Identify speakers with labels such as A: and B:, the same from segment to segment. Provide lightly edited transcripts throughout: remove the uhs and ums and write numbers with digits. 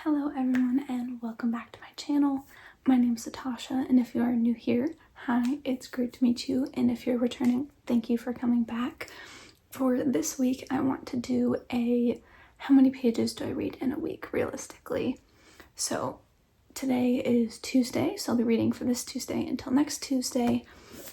A: Hello everyone and welcome back to my channel. My name is Natasha, and if you are new here, hi, it's great to meet you, and if you're returning, thank you for coming back. For this week, I want to do a how many pages do I read in a week realistically. So today is Tuesday, so I'll be reading for this Tuesday until next Tuesday,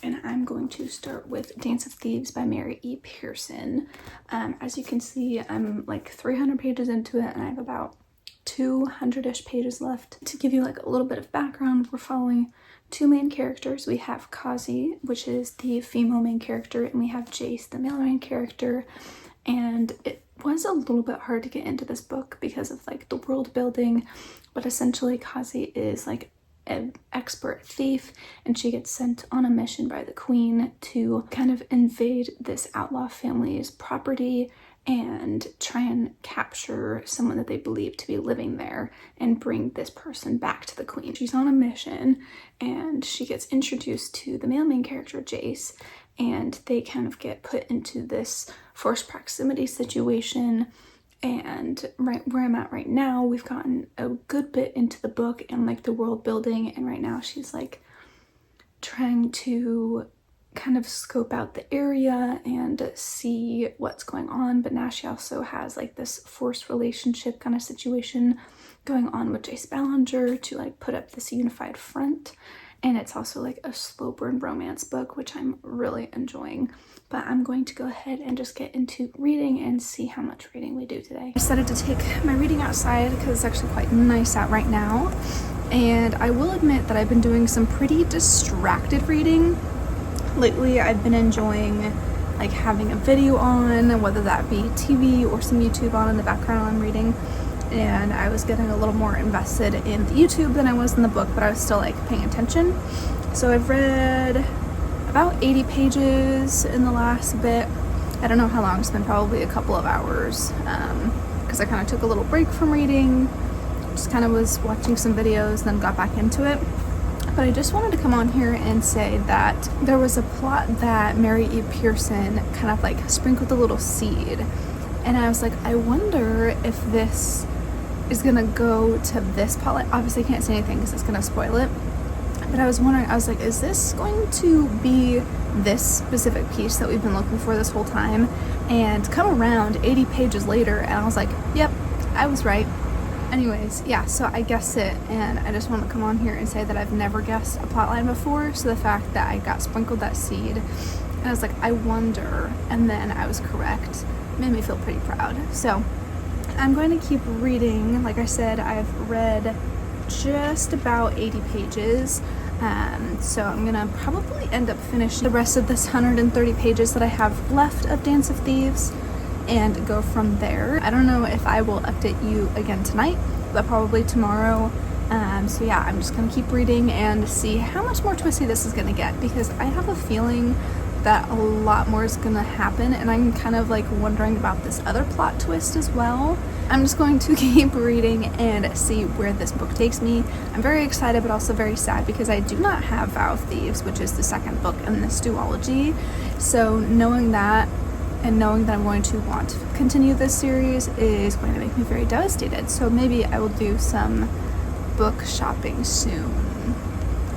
A: and I'm going to start with Dance of Thieves by Mary E. Pearson. As you can see, I'm like 300 pages into it, and I have about 200-ish pages left. To give you like a little bit of background, we're following two main characters. We have Kazi, which is the female main character, and we have Jace, the male main character. And it was a little bit hard to get into this book because of like the world building, but essentially Kazi is like an expert thief, and she gets sent on a mission by the queen to kind of invade this outlaw family's property and try and capture someone that they believe to be living there and bring this person back to the queen. She's on a mission, and she gets introduced to the male main character, Jace, and they kind of get put into this forced proximity situation. And right where I'm at right now, we've gotten a good bit into the book and like the world building, and right now she's like trying to kind of scope out the area and see what's going on, but now she also has like this forced relationship kind of situation going on with Jace Ballinger to like put up this unified front. And it's also like a slow burn romance book, which I'm really enjoying. But I'm going to go ahead and just get into reading and see how much reading we do today. I decided to take my reading outside because it's actually quite nice out right now, and I will admit that I've been doing some pretty distracted reading lately. I've been enjoying like having a video on, whether that be TV or some YouTube on in the background while I'm reading, and I was getting a little more invested in the YouTube than I was in the book, but I was still like paying attention. So I've read about 80 pages in the last bit. I don't know how long, it's been probably a couple of hours, because I kind of took a little break from reading, just kind of was watching some videos, then got back into it. But I just wanted to come on here and say that there was a plot that Mary E. Pearson kind of like sprinkled a little seed. And I was like, I wonder if this is gonna go to this plot. Obviously I can't say anything because it's gonna spoil it. But I was wondering, I was like, is this going to be this specific piece that we've been looking for this whole time? And come around 80 pages later, and I was like, yep, I was right. Anyways, yeah, so I guessed it, and I just want to come on here and say that I've never guessed a plotline before, so the fact that I got sprinkled that seed, and I was like, I wonder, and then I was correct, made me feel pretty proud. So I'm going to keep reading. Like I said, I've read just about 80 pages, so I'm gonna probably end up finishing the rest of this 130 pages that I have left of Dance of Thieves and go from there. I don't know if I will update you again tonight, but probably tomorrow. So yeah, I'm just gonna keep reading and see how much more twisty this is gonna get, because I have a feeling that a lot more is gonna happen, and I'm kind of like wondering about this other plot twist as well. I'm just going to keep reading and see where this book takes me. I'm very excited but also very sad because I do not have Vow of Thieves, which is the second book in this duology. So knowing that, and knowing that I'm going to want to continue this series, is going to make me very devastated. So maybe I will do some book shopping soon,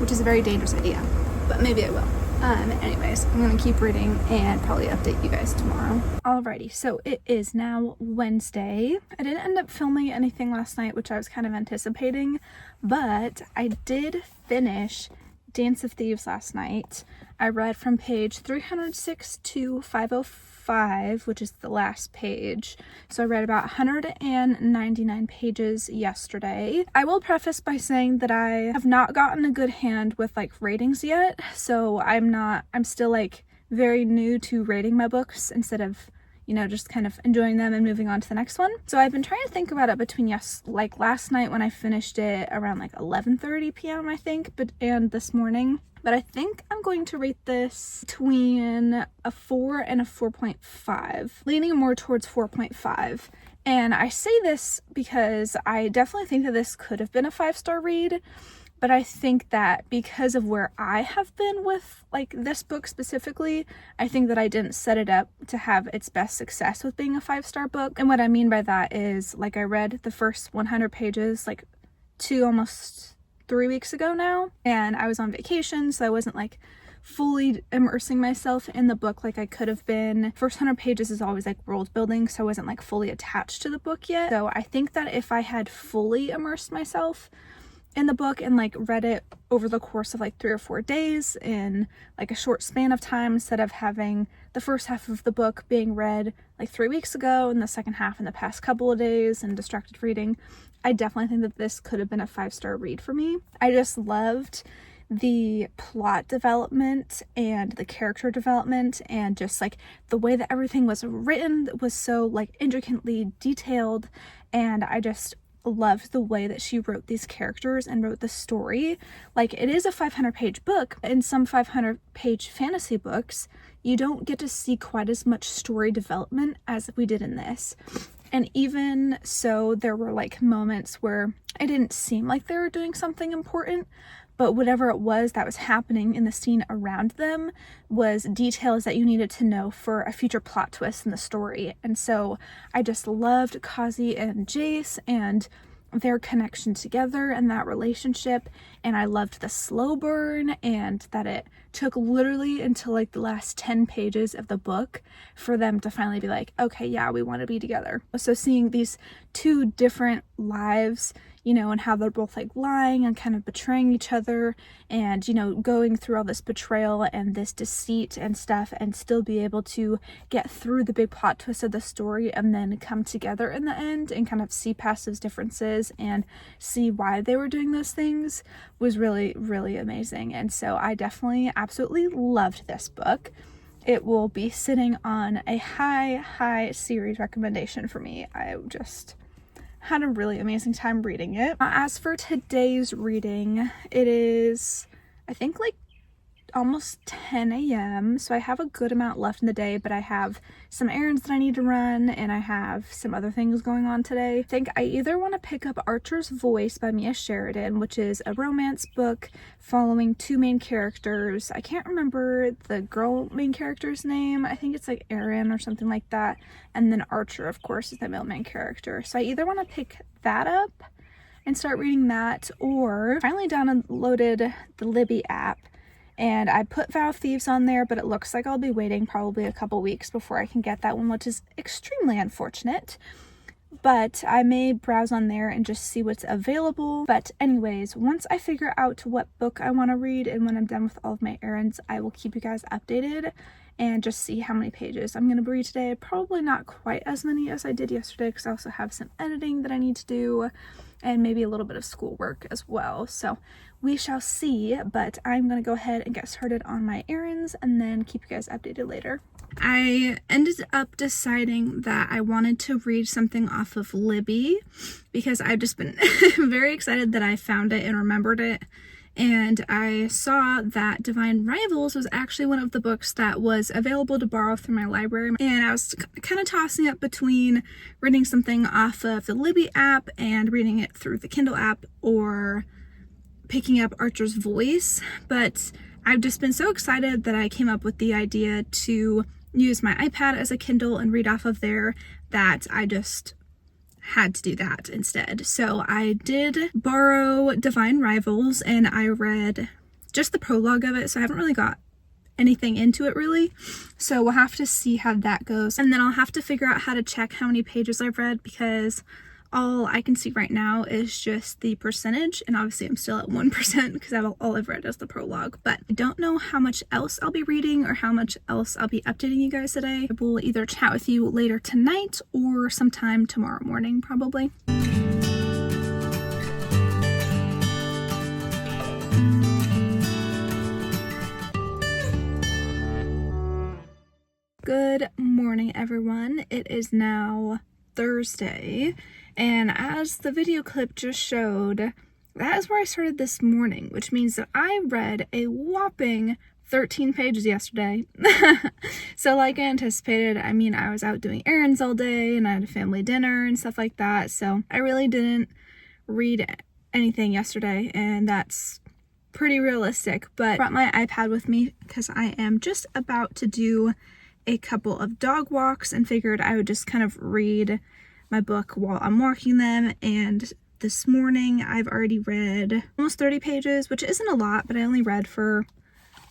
A: which is a very dangerous idea, but maybe I will. Anyways, I'm gonna keep reading and probably update you guys tomorrow. Alrighty, so it is now Wednesday. I didn't end up filming anything last night, which I was kind of anticipating, but I did finish Dance of Thieves last night. I read from page 306 to 505, which is the last page. So I read about 199 pages yesterday. I will preface by saying that I have not gotten a good hand with like ratings yet. So I'm still like very new to rating my books instead of, you know, just kind of enjoying them and moving on to the next one. So I've been trying to think about it between like last night when I finished it around like 11:30 p.m. I think, and this morning. But I think I'm going to rate this between a 4 and a 4.5, leaning more towards 4.5. And I say this because I definitely think that this could have been a 5-star read, But I think that because of where I have been with like this book specifically, I think that I didn't set it up to have its best success with being a 5-star book. And what I mean by that is, like, I read the first 100 pages like almost 3 weeks ago now, and I was on vacation, so I wasn't like fully immersing myself in the book like I could have been. First 100 pages is always like world building, so I wasn't like fully attached to the book yet. So I think that if I had fully immersed myself in the book and like read it over the course of like 3 or 4 days in like a short span of time, instead of having the first half of the book being read like 3 weeks ago and the second half in the past couple of days and distracted reading, I definitely think that this could have been a 5-star read for me. I just loved the plot development and the character development, and just like the way that everything was written was so like intricately detailed, and I just loved the way that she wrote these characters and wrote the story. Like, it is a 500-page book. In some 500-page fantasy books, you don't get to see quite as much story development as we did in this. And even so, there were like moments where it didn't seem like they were doing something important, but whatever it was that was happening in the scene around them was details that you needed to know for a future plot twist in the story. And so I just loved Kazi and Jace and their connection together and that relationship, and I loved the slow burn, and that it took literally until like the last 10 pages of the book for them to finally be like, okay, yeah, we want to be together. So seeing these two different lives, you know, and how they're both like lying and kind of betraying each other, and, you know, going through all this betrayal and this deceit and stuff, and still be able to get through the big plot twist of the story and then come together in the end and kind of see past those differences and see why they were doing those things, was really, really amazing. And so I definitely absolutely loved this book. It will be sitting on a high series recommendation for me. I just had a really amazing time reading it. As for today's reading, it is, I think, like almost 10 a.m. so I have a good amount left in the day, but I have some errands that I need to run, and I have some other things going on today. I think I either want to pick up Archer's Voice by Mia Sheridan, which is a romance book following 2 main characters. I can't remember the girl main character's name. I think it's like Erin or something like that, and then Archer, of course, is the male main character. So I either want to pick that up and start reading that, or finally downloaded the Libby app, and I put Vow of Thieves on there, but it looks like I'll be waiting probably a couple weeks before I can get that one, which is extremely unfortunate. But I may browse on there and just see what's available. But anyways, once I figure out what book I want to read and when I'm done with all of my errands, I will keep you guys updated and just see how many pages I'm going to read today. Probably not quite as many as I did yesterday, because I also have some editing that I need to do and maybe a little bit of schoolwork as well. So we shall see, but I'm going to go ahead and get started on my errands and then keep you guys updated later. I ended up deciding that I wanted to read something off of Libby, because I've just been very excited that I found it and remembered it. And I saw that Divine Rivals was actually one of the books that was available to borrow through my library. And I was kind of tossing up between reading something off of the Libby app and reading it through the Kindle app, or picking up Archer's Voice. But I've just been so excited that I came up with the idea to use my iPad as a Kindle and read off of there, that I just had to do that instead. So I did borrow Divine Rivals, and I read just the prologue of it, so I haven't really got anything into it really. So we'll have to see how that goes, and then I'll have to figure out how to check how many pages I've read, because all I can see right now is just the percentage, and obviously I'm still at 1% because all I've read is the prologue. But I don't know how much else I'll be reading or how much else I'll be updating you guys today. I will either chat with you later tonight or sometime tomorrow morning probably. Good morning, everyone. It is now Thursday, and as the video clip just showed, that is where I started this morning, which means that I read a whopping 13 pages yesterday. So like I anticipated, I mean, I was out doing errands all day and I had a family dinner and stuff like that, so I really didn't read
B: anything yesterday, and that's pretty realistic. But I brought my iPad with me because I am just about to do a couple of dog walks and figured I would just kind of read my book while I'm walking them. And this morning I've already read almost 30 pages, which isn't a lot, but I only read for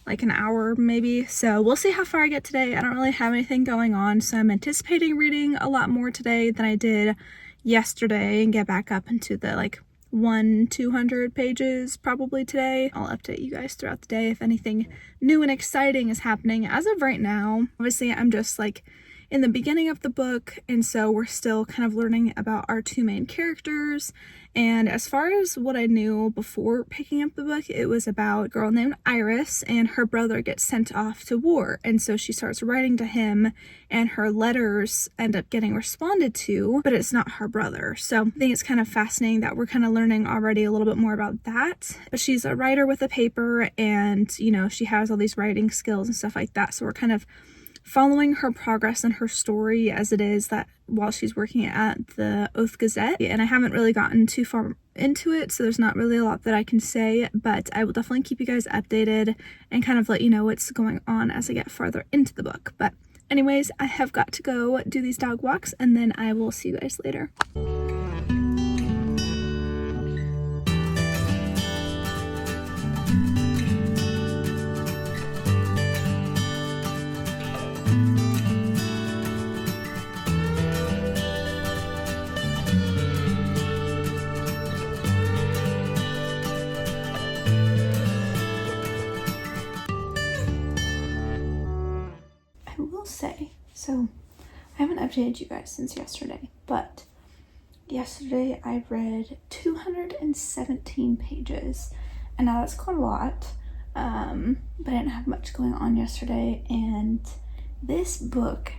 B: like an hour maybe. So we'll see how far I get today. I don't really have anything going on, so I'm anticipating reading a lot more today than I did yesterday and get back up into the like 200 pages probably today. I'll update you guys throughout the day if anything new and exciting is happening. As of right now, obviously I'm just like in the beginning of the book, and so we're still kind of learning about our two main characters. And as far as what I knew before picking up the book, it was about a girl named Iris, and her brother gets sent off to war, and so she starts writing to him, and her letters end up getting responded to, but it's not her brother. So I think it's kind of fascinating that we're kind of learning already a little bit more about that. But she's a writer with a paper, and you know, she has all these writing skills and stuff like that, so we're kind of following her progress and her story as it is that while she's working at the Oath Gazette. And I haven't really gotten too far into it, so there's not really a lot that I can say, but I will definitely keep you guys updated and kind of let you know what's going on as I get farther into the book. But anyways, I have got to go do these dog walks, and then I will see you guys later.
A: Say, so I haven't updated you guys since yesterday, but yesterday I read 217 pages, and now that's quite a lot, but I didn't have much going on yesterday. And this book,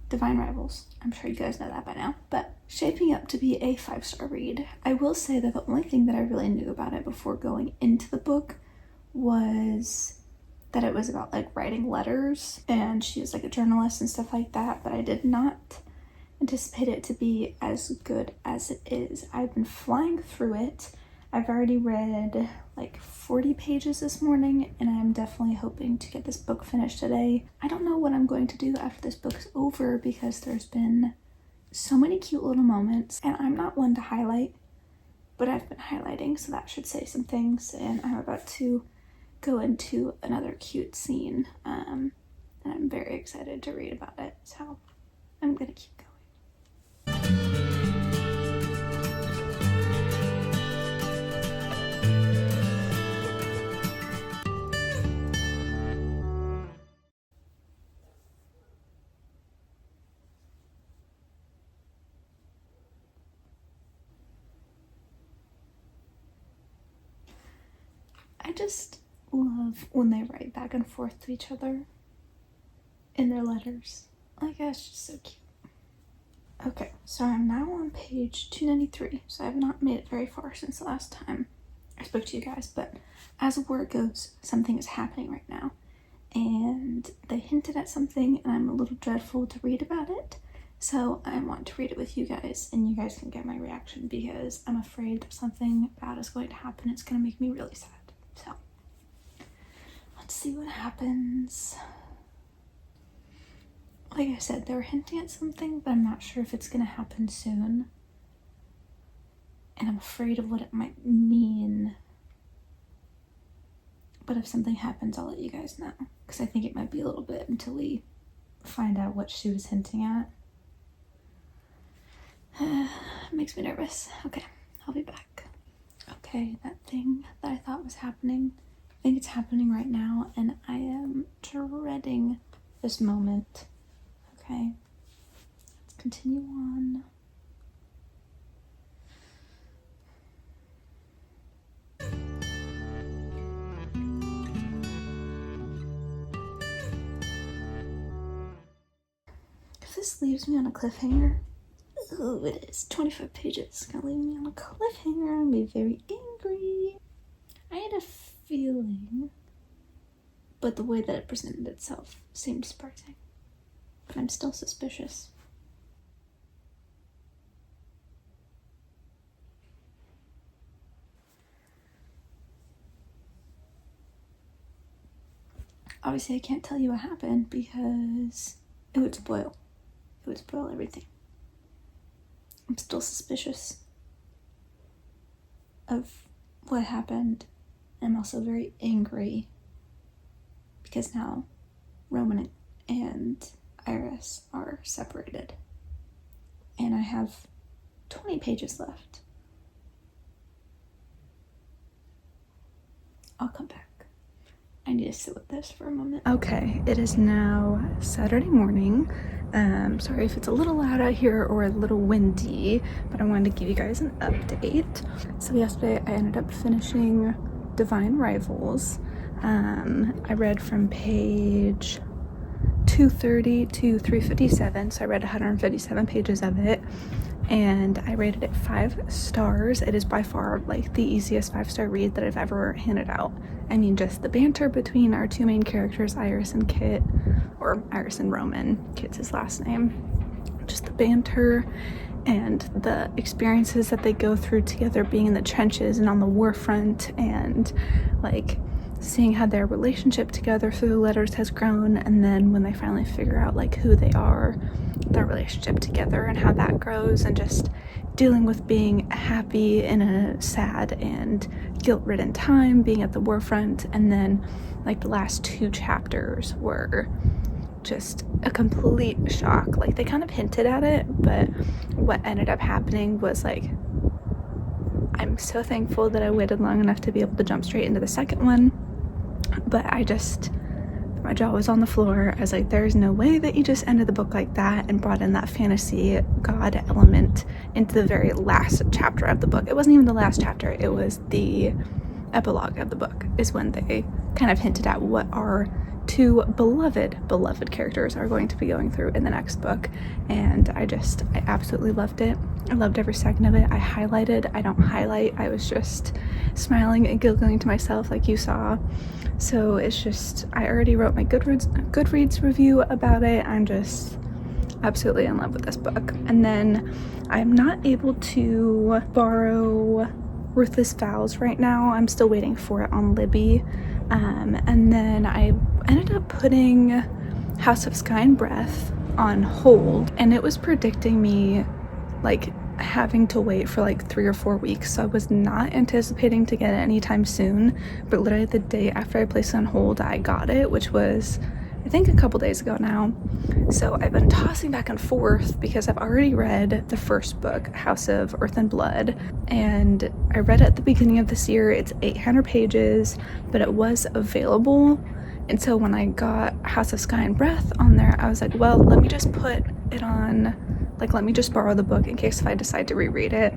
A: Divine Rivals, I'm sure you guys know that by now, but shaping up to be a 5-star read. I will say that the only thing that I really knew about it before going into the book was that it was about like writing letters, and she was like a journalist and stuff like that, but I did not anticipate it to be as good as it is. I've been flying through it. I've already read like 40 pages this morning, and I'm definitely hoping to get this book finished today. I don't know what I'm going to do after this book's over because there's been so many cute little moments, and I'm not one to highlight, but I've been highlighting, so that should say some things. And I'm about to go into another cute scene, and I'm very excited to read about it, so I'm gonna keep going. I just love when they write back and forth to each other in their letters. Like, that's just so cute. Okay, so I'm now on page 293, so I have not made it very far since the last time I spoke to you guys, but as word goes, something is happening right now, and they hinted at something, and I'm a little dreadful to read about it, so I want to read it with you guys, and you guys can get my reaction, because I'm afraid that something bad is going to happen. It's going to make me really sad. So let's see what happens. Like I said, they were hinting at something, but I'm not sure if it's gonna happen soon. And I'm afraid of what it might mean. But if something happens, I'll let you guys know. Because I think it might be a little bit until we find out what she was hinting at. Makes me nervous. Okay, I'll be back. Okay, that thing that I thought was happening, I think it's happening right now, and I am dreading this moment. Okay, let's continue on. If this leaves me on a cliffhanger, ooh, it is 25 pages. It's gonna leave me on a cliffhanger and be very angry. I had a feeling, but the way that it presented itself seemed surprising. But I'm still suspicious. obviously I can't tell you what happened because it would spoil everything. I'm still suspicious of what happened. I'm also very angry because now Roman and Iris are separated. And I have 20 pages left. I'll come back. I need to sit with this for a moment. Okay, it is now Saturday morning. Sorry if it's a little loud out here or a little windy, but I wanted to give you guys an update. So yesterday I ended up finishing Divine Rivals. I read from page 230 to 357, so I read 157 pages of it, and I rated it 5 stars. It is by far like the easiest 5-star read that I've ever handed out. I mean, just the banter between our two main characters, Iris and Kit, or Iris and Roman, Kit's his last name. Just the banter and the experiences that they go through together, being in the trenches and on the war front, and like seeing how their relationship together through the letters has grown, and then when they finally figure out like who they are, their relationship together and how that grows, and just dealing with being happy in a sad and guilt-ridden time, being at the war front. And then like the last 2 chapters were just a complete shock. Like they kind of hinted at it, but what ended up happening was like, I'm so thankful that I waited long enough to be able to jump straight into the second one. But my jaw was on the floor. I was like, there's no way that you just ended the book like that and brought in that fantasy god element into the very last chapter of the book. It wasn't even the last chapter, it was the epilogue of the book, is when they kind of hinted at what our 2 beloved characters are going to be going through in the next book. And I absolutely loved it. I loved every second of it. I highlighted. I don't highlight. I was just smiling and giggling to myself like you saw. So it's just, I already wrote my Goodreads review about it. I'm just absolutely in love with this book. And then I'm not able to borrow Ruthless Vows right now. I'm still waiting for it on Libby. And then I ended up putting House of Sky and Breath on hold, and it was predicting me like having to wait for like 3 or 4 weeks, so I was not anticipating to get it anytime soon. But literally the day after I placed it on hold, I got it, which was I think a couple days ago now. So I've been tossing back and forth because I've already read the first book, House of Earth and Blood, and I read it at the beginning of this year. It's 800 pages, but it was available. And so when I got House of Sky and Breath on there, I was like, well, let me just put it on, like, let me just borrow the book in case if I decide to reread it.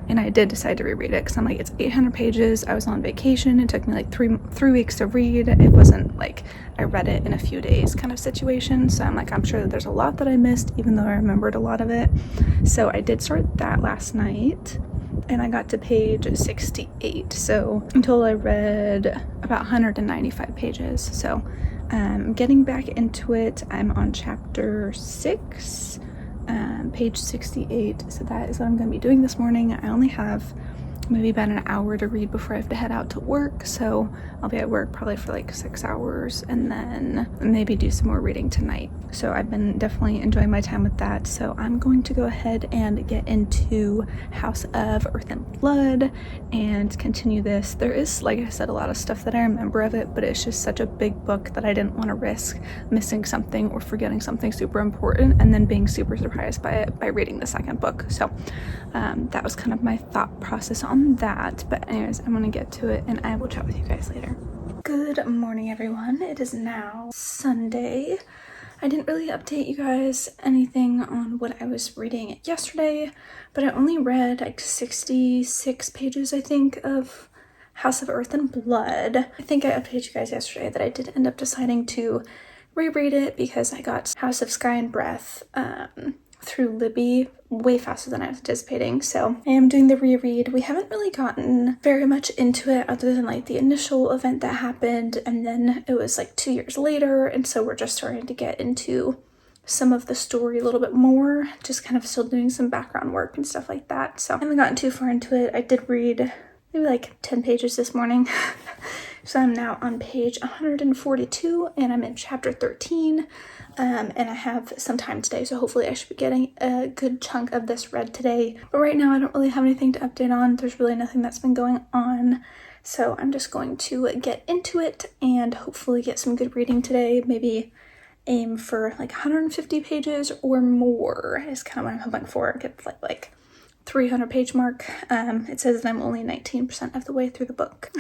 A: And I did decide to reread it because I'm like, it's 800 pages. I was on vacation. It took me like three weeks to read. It wasn't like I read it in a few days kind of situation. So I'm like, I'm sure that there's a lot that I missed, even though I remembered a lot of it. So I did start that last night, and I got to page 68. So until I read about 195 pages. So getting back into it, I'm on chapter 6. Page 68, so that is what I'm going to be doing this morning. I only have maybe about an hour to read before I have to head out to work, so I'll be at work probably for like 6 hours, and then maybe do some more reading tonight. So I've been definitely enjoying my time with that, so I'm going to go ahead and get into House of Earth and Blood and continue this. There is, like I said, a lot of stuff that I remember of it, but it's just such a big book that I didn't want to risk missing something or forgetting something super important and then being super surprised by it by reading the second book. So that was kind of my thought process on that. But anyways, I'm gonna get to it and I will chat with you guys later. Good morning, everyone. It is now Sunday. I didn't really update you guys anything on what I was reading yesterday, but I only read like 66 pages, I think, of House of Earth and Blood. I think I updated you guys yesterday that I did end up deciding to reread it because I got House of Sky and Breath through Libby way faster than I was anticipating. So I am doing the reread. We haven't really gotten very much into it other than like the initial event that happened, and then it was like 2 years later, and so we're just starting to get into some of the story a little bit more, just kind of still doing some background work and stuff like that. So I haven't gotten too far into it. I did read maybe like 10 pages this morning So I'm now on page 142 and I'm in chapter 13. And I have some time today, so hopefully I should be getting a good chunk of this read today. But right now I don't really have anything to update on. There's really nothing that's been going on. So I'm just going to get into it and hopefully get some good reading today. Maybe aim for like 150 pages or more is kind of what I'm hoping for. Get like 300 page mark. It says that I'm only 19% of the way through the book.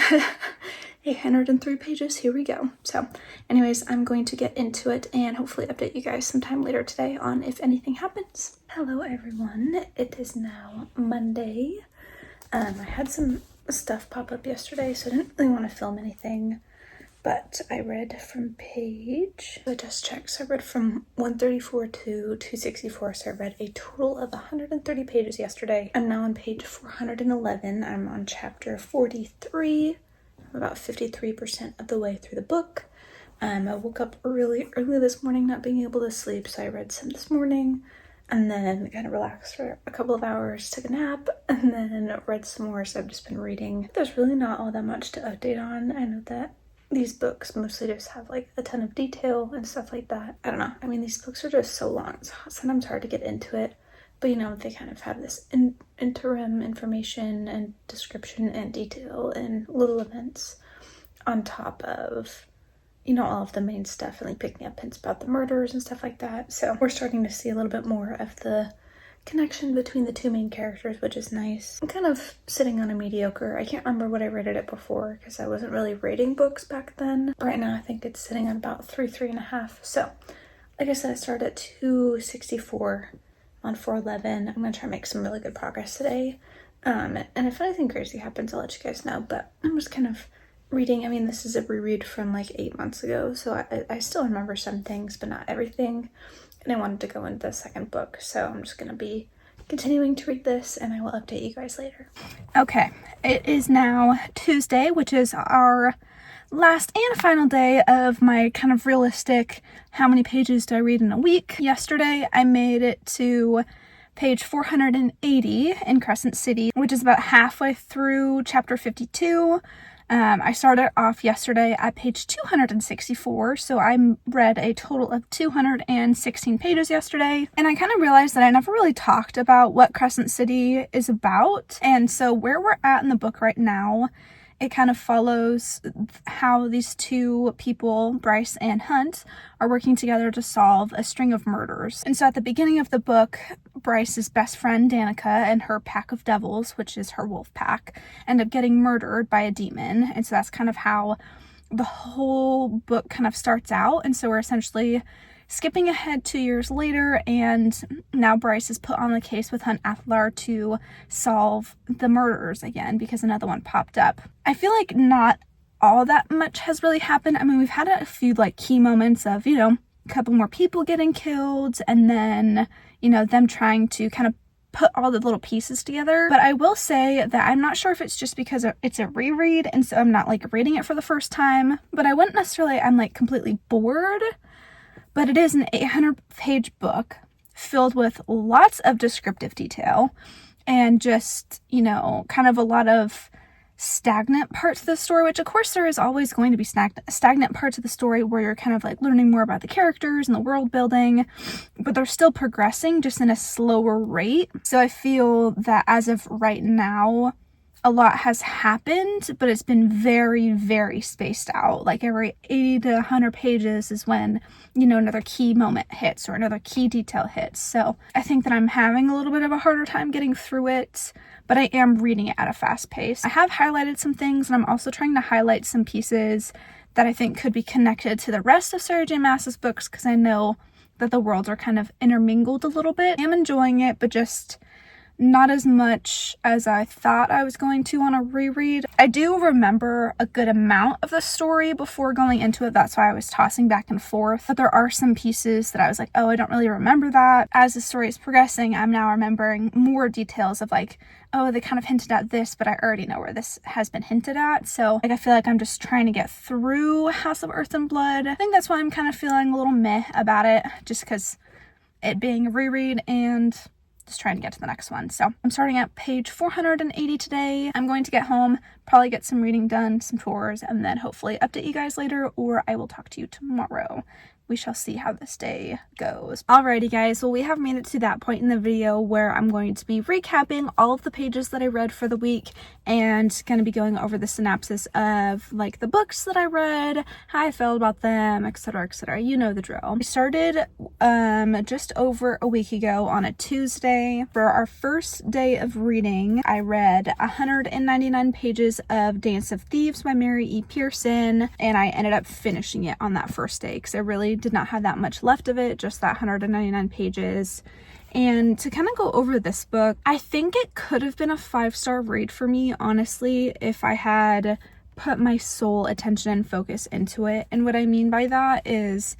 A: 803 pages, here we go. So anyways, I'm going to get into it and hopefully update you guys sometime later today on if anything happens. Hello everyone, it is now Monday. I had some stuff pop up yesterday, so I didn't really want to film anything, but I read from page, I just checked, so I read from 134 to 264, so I read a total of 130 pages yesterday. I'm now on page 411. I'm on chapter 43. I'm about 53% of the way through the book. I woke up really early this morning not being able to sleep, so I read some this morning and then kind of relaxed for a couple of hours, took a nap, and then read some more. So I've just been reading. There's really not all that much to update on. I know that these books mostly just have like a ton of detail and stuff like that. I don't know. I mean, these books are just so long. It's sometimes hard to get into it. But, you know, they kind of have this interim information and description and detail and little events on top of, you know, all of the main stuff and like picking up hints about the murders and stuff like that. So we're starting to see a little bit more of the connection between the two main characters, which is nice. I'm kind of sitting on a mediocre. I can't remember what I rated it before because I wasn't really rating books back then. Right now, I think it's sitting on about 3.5. So, like I said, I started at 264. On 411. I'm gonna try to make some really good progress today. And if anything crazy happens, I'll let you guys know. But I'm just kind of reading. I mean, this is a reread from like 8 months ago, so I still remember some things, but not everything. And I wanted to go into the second book, so I'm just gonna be continuing to read this, and I will update you guys later.
B: Okay, it is now Tuesday, which is our last and final day of my kind of realistic how many pages do I read in a week. Yesterday I made it to page 480 in Crescent City, which is about halfway through chapter 52. I started off yesterday at page 264, so I read a total of 216 pages yesterday, and I kind of realized that I never really talked about what Crescent City is about, and so where we're at in the book right now, it kind of follows how these two people, Bryce and Hunt, are working together to solve a string of murders. And so at the beginning of the book, Bryce's best friend, Danica, and her pack of devils, which is her wolf pack, end up getting murdered by a demon. And so that's kind of how the whole book kind of starts out. And so we're essentially skipping ahead 2 years later, and now Bryce is put on the case with Hunt Athlar to solve the murders again because another one popped up. I feel like not all that much has really happened. I mean, we've had a few like key moments of, you know, a couple more people getting killed, and then, you know, them trying to kind of put all the little pieces together. But I will say that I'm not sure if it's just because it's a reread and so I'm not like reading it for the first time, but I wouldn't necessarily, I'm like completely bored. But it is an 800-page book filled with lots of descriptive detail and just, you know, kind of a lot of stagnant parts of the story, which of course there is always going to be stagnant parts of the story where you're kind of like learning more about the characters and the world building, but they're still progressing just in a slower rate. So I feel that as of right now, a lot has happened, but it's been very, very spaced out. Like every 80 to 100 pages is when, you know, another key moment hits or another key detail hits. So I think that I'm having a little bit of a harder time getting through it, but I am reading it at a fast pace. I have highlighted some things, and I'm also trying to highlight some pieces that I think could be connected to the rest of Sarah J. Maas's books, because I know that the worlds are kind of intermingled a little bit. I am enjoying it, but just not as much as I thought I was going to on a reread. I do remember a good amount of the story before going into it. That's why I was tossing back and forth. But there are some pieces that I was like, oh, I don't really remember that. As the story is progressing, I'm now remembering more details of like, oh, they kind of hinted at this, but I already know where this has been hinted at. So like, I feel like I'm just trying to get through House of Earth and Blood. I think that's why I'm kind of feeling a little meh about it, just because it being a reread and just trying to get to the next one. So I'm starting at page 480 today. I'm going to get home, probably get some reading done, some chores, and then hopefully update you guys later, or I will talk to you tomorrow. We shall see how this day goes. Alrighty guys, well we have made it to that point in the video where I'm going to be recapping all of the pages that I read for the week and going to be going over the synopsis of like the books that I read, how I felt about them, etc, etc. You know the drill. I started just over a week ago on a Tuesday. For our first day of reading, I read 199 pages of Dance of Thieves by Mary E. Pearson, and I ended up finishing it on that first day because I really did not have that much left of it, just that 199 pages. And to kind of go over this book, I think it could have been a 5-star read for me, honestly, if I had put my sole attention and focus into it. And what I mean by that is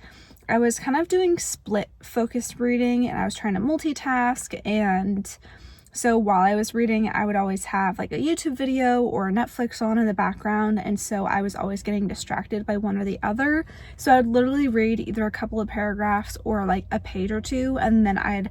B: I was kind of doing split focused reading and I was trying to multitask, and so while I was reading, I would always have like a YouTube video or Netflix on in the background, and so I was always getting distracted by one or the other. So I'd literally read either a couple of paragraphs or like a page or two, and then I'd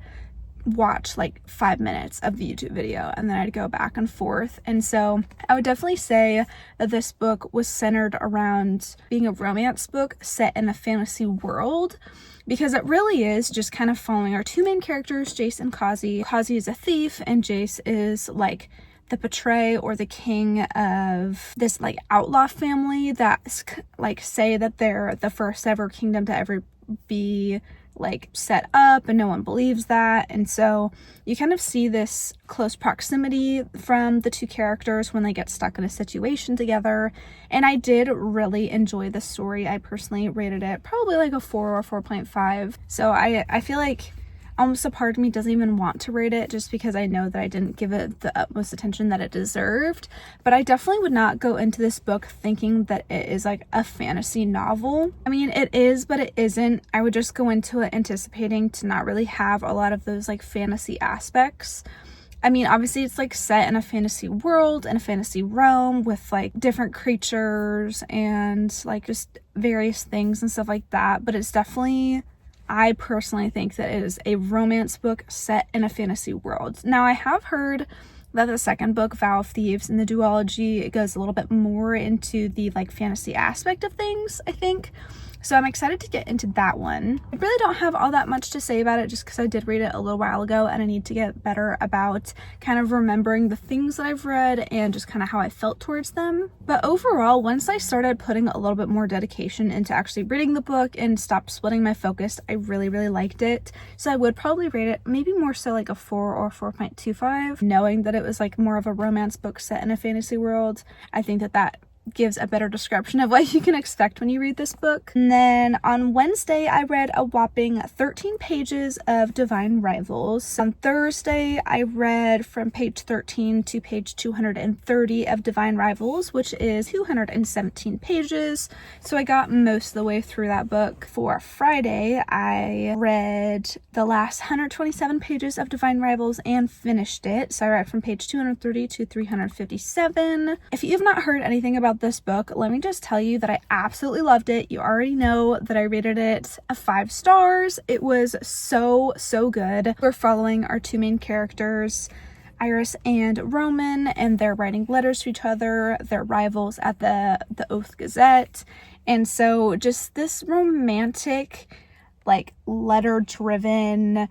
B: watch like 5 minutes of the YouTube video, and then I'd go back and forth. And so I would definitely say that this book was centered around being a romance book set in a fantasy world, because it really is just kind of following our two main characters, Jace and Kazi. Kazi is a thief and Jace is like the patron or the king of this like outlaw family that like say that they're the first ever kingdom to ever be like set up, and no one believes that. And so you kind of see this close proximity from the two characters when they get stuck in a situation together. And I did really enjoy the story. I personally rated it probably like a 4 or 4.5. So I feel like almost a part of me doesn't even want to rate it, just because I know that I didn't give it the utmost attention that it deserved. But I definitely would not go into this book thinking that it is like a fantasy novel. I mean, it is, but it isn't. I would just go into it anticipating to not really have a lot of those like fantasy aspects. I mean, obviously it's like set in a fantasy world and a fantasy realm with like different creatures and like just various things and stuff like that. But it's definitely, I personally think that it is a romance book set in a fantasy world. Now, I have heard that the second book, Vow of Thieves, in the duology, it goes a little bit more into the like fantasy aspect of things, I think. So I'm excited to get into that one. I really don't have all that much to say about it, just because I did read it a little while ago and I need to get better about kind of remembering the things that I've read and just kind of how I felt towards them. But overall, once I started putting a little bit more dedication into actually reading the book and stopped splitting my focus, I really, really liked it. So I would probably rate it maybe more so like a 4 or 4.25. Knowing that it was like more of a romance book set in a fantasy world, I think that gives a better description of what you can expect when you read this book. And then on Wednesday, I read a whopping 13 pages of Divine Rivals. On Thursday, I read from page 13 to page 230 of Divine Rivals, which is 217 pages. So I got most of the way through that book. For Friday, I read the last 127 pages of Divine Rivals and finished it. So I read from page 230 to 357. If you have not heard anything about this book, let me just tell you that I absolutely loved it. You already know that I rated it a 5 stars. It was so good. We're following our two main characters, Iris and Roman, and they're writing letters to each other. They're rivals at the Oath Gazette. And so just this romantic, like letter driven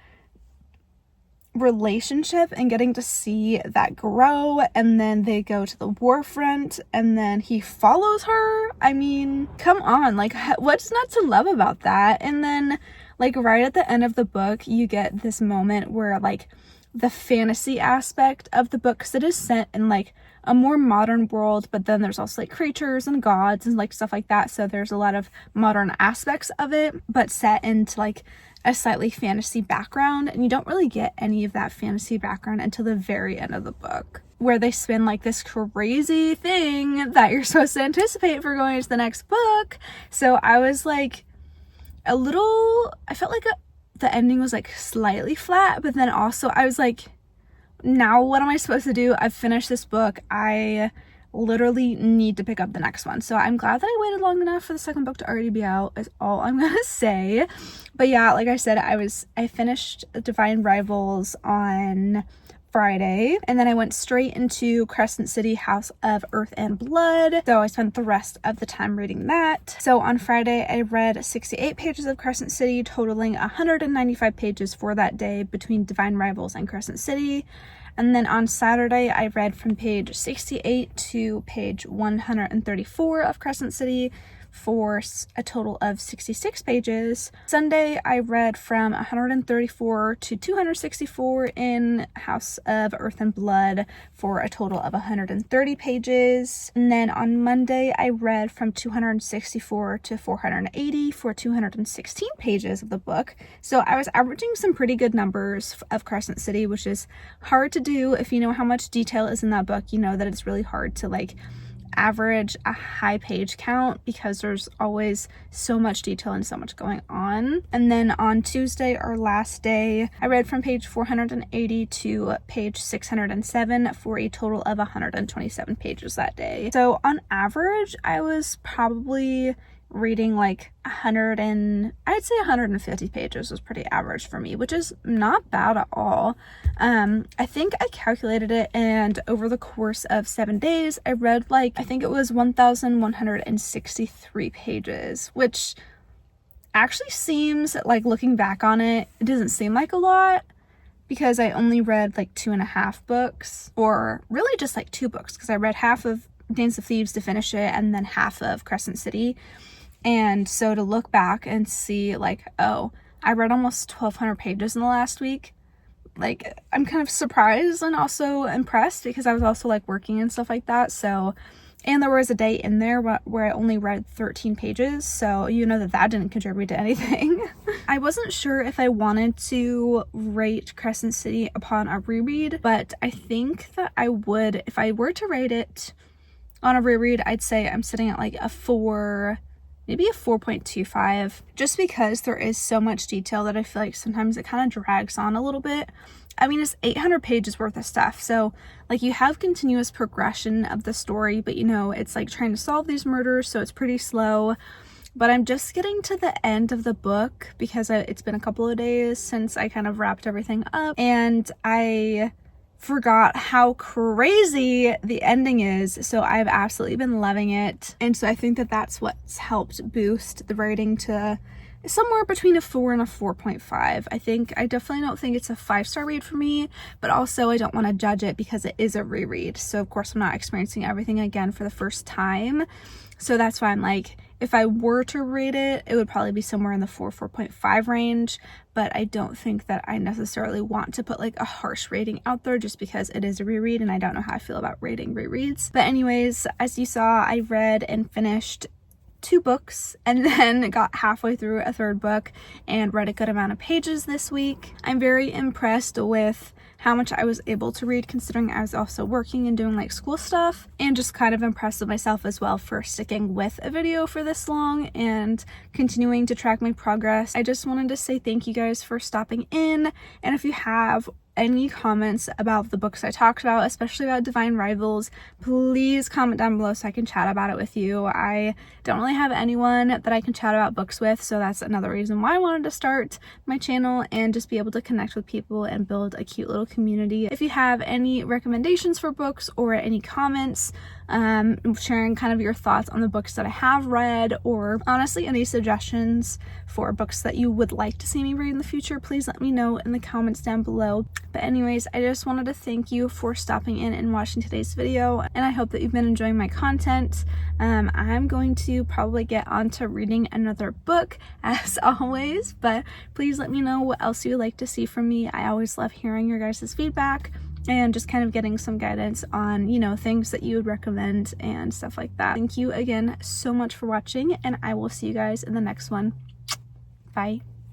B: relationship, and getting to see that grow. And then they go to the war front and then he follows her. I mean, come on, like what's not to love about that? And then like right at the end of the book, you get this moment where like the fantasy aspect of the book, because it is set in like a more modern world, but then there's also like creatures and gods and like stuff like that, so there's a lot of modern aspects of it, but set into like a slightly fantasy background, and you don't really get any of that fantasy background until the very end of the book, where they spin like this crazy thing that you're supposed to anticipate for going into the next book. So I was like I felt like the ending was like slightly flat, but then also I was like, now what am I supposed to do? I've finished this book. I literally need to pick up the next one. So I'm glad that I waited long enough for the second book to already be out, is all I'm gonna say. But yeah, like I said, I finished Divine Rivals on Friday, and then I went straight into Crescent City, House of Earth and Blood. So I spent the rest of the time reading that. So on Friday, I read 68 pages of Crescent City, totaling 195 pages for that day between Divine Rivals and Crescent City. And then on Saturday, I read from page 68 to page 134 of Crescent City for a total of 66 pages. Sunday, I read from 134 to 264 in House of Earth and Blood for a total of 130 pages. And then on Monday, I read from 264 to 480 for 216 pages of the book. So I was averaging some pretty good numbers of Crescent City, which is hard to do. If you know how much detail is in that book, you know that it's really hard to like average a high page count because there's always so much detail and so much going on. And then on Tuesday, our last day, I read from page 480 to page 607 for a total of 127 pages that day. So on average, I was probably reading like I'd say 150 pages was pretty average for me, which is not bad at all. I think I calculated it, and over the course of 7 days, I read I think it was 1,163 pages, which actually seems like, looking back on it, it doesn't seem like a lot because I only read 2.5 books, or really just 2 books, because I read half of Dance of Thieves to finish it and then half of Crescent City. And so to look back and see oh, I read almost 1,200 pages in the last week, I'm kind of surprised and also impressed because I was also working and stuff like that. So, and there was a day in there where I only read 13 pages, so you know that didn't contribute to anything. I wasn't sure if I wanted to rate Crescent City upon a reread, but I think that I would. If I were to rate it on a reread, I'd say I'm sitting at a 4, maybe a 4.25, just because there is so much detail that I feel like sometimes it kind of drags on a little bit. I mean, it's 800 pages worth of stuff, so you have continuous progression of the story, but it's trying to solve these murders, so it's pretty slow. But I'm just getting to the end of the book because it's been a couple of days since I kind of wrapped everything up, and I forgot how crazy the ending is, so I've absolutely been loving it. And so I think that that's what's helped boost the rating to somewhere between a 4 and a 4.5. I definitely don't think it's a 5-star read for me, but also I don't want to judge it because it is a reread, so of course I'm not experiencing everything again for the first time. So that's why I'm if I were to rate it, it would probably be somewhere in the 4.5 range, but I don't think that I necessarily want to put a harsh rating out there just because it is a reread and I don't know how I feel about rating rereads. But anyways, as you saw, I read and finished 2 books and then got halfway through a 3rd book and read a good amount of pages this week. I'm very impressed with how much I was able to read, considering I was also working and doing school stuff, and just kind of impressed with myself as well for sticking with a video for this long and continuing to track my progress. I just wanted to say thank you guys for stopping in, and if you have any comments about the books I talked about, especially about Divine Rivals, please comment down below so I can chat about it with you. I don't really have anyone that I can chat about books with, so that's another reason why I wanted to start my channel and just be able to connect with people and build a cute little community. If you have any recommendations for books or any comments, sharing kind of your thoughts on the books that I have read, or honestly any suggestions for books that you would like to see me read in the future, please let me know in the comments down below. But anyways, I just wanted to thank you for stopping in and watching today's video, and I hope that you've been enjoying my content. I'm going to probably get on to reading another book as always, but please let me know what else you would like to see from me. I always love hearing your guys' feedback and just kind of getting some guidance on, things that you would recommend and stuff like that. Thank you again so much for watching, and I will see you guys in the next one. Bye.